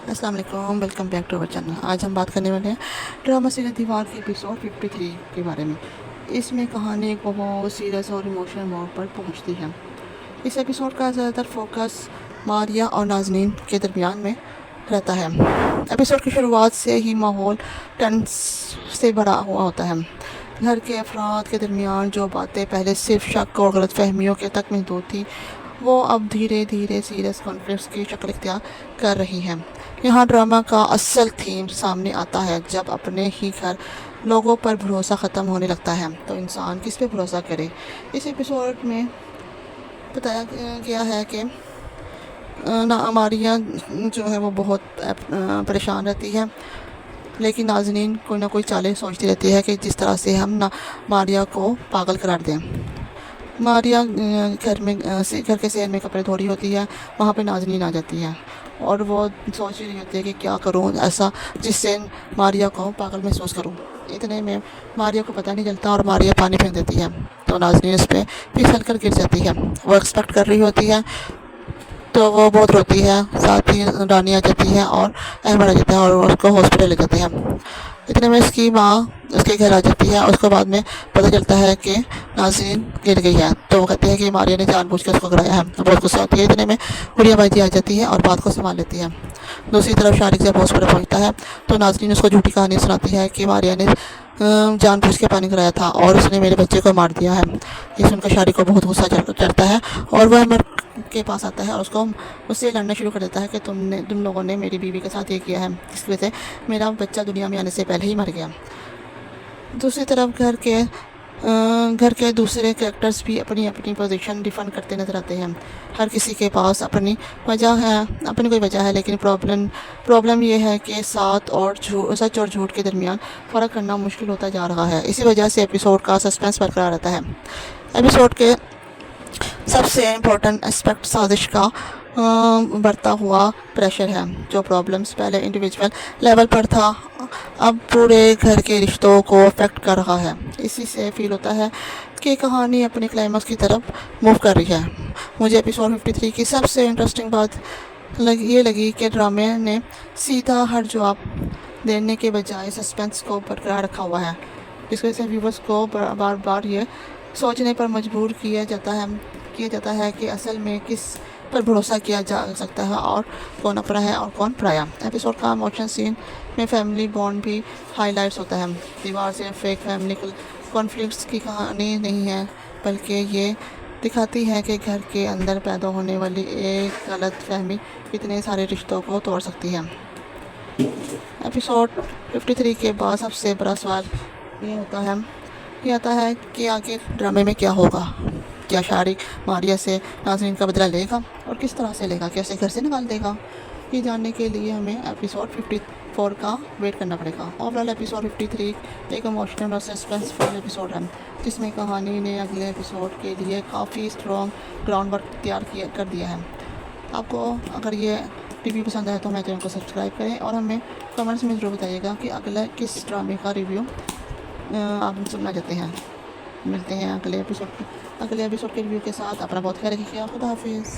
अस्सलाम वालेकुम, welcome back to our channel. आज हम बात करने वाले हैं ड्रामा सीरीज दीवार के एपिसोड 53 के बारे में। इसमें कहानी एक बहुत सीरियस और इमोशनल मोड़ पर पहुंचती है। इस एपिसोड का ज़्यादातर फोकस मारिया और नाज़नीन के दरमियान में रहता है। एपिसोड की शुरुआत से ही माहौल टेंस से भरा हुआ होता है। घर के अफराद के दरमियान जो बातें पहले सिर्फ शक और गलतफहमियों के तक महदूद थी, वो अब धीरे धीरे सीरियस कॉन्फ्लिक्ट्स की शक्ल इख्तियार कर रही हैं। यहाँ ड्रामा का असल थीम सामने आता है। जब अपने ही घर लोगों पर भरोसा ख़त्म होने लगता है तो इंसान किस पे भरोसा करे। इस एपिसोड में बताया गया है कि ना मारिया जो है वो बहुत परेशान रहती है, लेकिन नाज़नीन कोई ना कोई चालें सोचती रहती है कि जिस तरह से हम ना मारिया को पागल करार दें। मारिया घर के शहर में कपड़े धो रही होती है। वहाँ पे नाज़नीन आ जाती है और वो सोच रही होती है कि क्या करूँ ऐसा जिससे मारिया को पागल महसूस करूँ। इतने में मारिया को पता नहीं चलता और मारिया पानी फेंक देती है तो नाज़नीन उस पर फिसल कर गिर जाती है। वो एक्सपेक्ट कर रही होती है तो वो बहुत रोती है। साथ ही रानी आ जाती है और अहमद आ जाता है और उसको हॉस्पिटल ले जाते हैं। इतने में उसकी माँ उसके घर आ जाती है। उसके बाद में पता चलता है कि नाज़रीन गिर गई है, तो वो कहते हैं कि मारिया ने जानबूझ कर उसको गिराया है। बहुत गुस्सा होती है। इतने में गुड़िया बाजी आ जाती है और बात को संभाल लेती है। दूसरी तरफ शारिक जब हॉस्पिटल पहुंचता है तो नाज़रीन उसको झूठी कहानी सुनाती है कि मारिया ने जानबूझ के पानी गिराया था और उसने मेरे बच्चे को मार दिया है। ये सुनकर शारिक को बहुत गुस्सा चढ़ता है और वह अमर के पास आता है और उससे लड़ना शुरू कर देता है कि तुम लोगों ने मेरी बीवी के साथ ये किया है, जिसकी वजह से मेरा बच्चा दुनिया में आने से पहले ही मर गया। दूसरी तरफ घर के दूसरे कैरेक्टर्स भी अपनी अपनी पोजीशन डिफेंड करते नजर आते हैं। हर किसी के पास अपनी कोई वजह है, लेकिन प्रॉब्लम ये है कि सच और झूठ के दरमियान फ़र्क करना मुश्किल होता जा रहा है। इसी वजह से एपिसोड का सस्पेंस बरकरार रहता है। एपिसोड के सबसे इम्पोर्टेंट एस्पेक्ट साजिश का बढ़ता हुआ प्रेशर है। जो प्रॉब्लम्स पहले इंडिविजुअल लेवल पर था, अब पूरे घर के रिश्तों को अफेक्ट कर रहा है। इसी से फील होता है कि कहानी अपने क्लाइमैक्स की तरफ मूव कर रही है। मुझे एपिसोड 53 की सबसे इंटरेस्टिंग बात ये लगी कि ड्रामे ने सीधा हर जवाब देने के बजाय सस्पेंस को बरकरार रखा हुआ है, जिसकी वजह से व्यूवर्स को बार बार ये सोचने पर मजबूर किया जाता है कि असल में किस पर भरोसा किया जा सकता है और कौन अपना है और कौन पराया। एपिसोड का इमोशन सीन में फैमिली बॉन्ड भी हाईलाइट्स होता है। दीवार से फेक फैमिली कॉन्फ्लिक्ट्स की कहानी नहीं है, बल्कि ये दिखाती है कि घर के अंदर पैदा होने वाली एक गलत फहमी इतने सारे रिश्तों को तोड़ सकती है। एपिसोड 53 के बाद सबसे बड़ा सवाल ये आता है कि आगे ड्रामे में क्या होगा। क्या शारिक मारिया से नाज़रीन का बदला लेगा और किस तरह से लेगा, कैसे घर से निकाल देगा। ये जानने के लिए हमें एपिसोड 54 का वेट करना पड़ेगा। ओवरऑल एपिसोड 53 एक इमोशनल और सस्पेंसफुल एपिसोड है, जिसमें कहानी ने अगले एपिसोड के लिए काफ़ी स्ट्रॉन्ग ग्राउंड वर्क कर दिया है। आपको अगर ये रिव्यू पसंद आए तो हमारे चैनल को सब्सक्राइब करें और हमें कमेंट्स में ज़रूर बताइएगा कि अगला किस ड्रामे का रिव्यू आप सुनना चाहते हैं। मिलते हैं अगले एपिसोड के रिव्यू के साथ। अपना बहुत ख्याल रखिएगा। खुदा हाफिज़।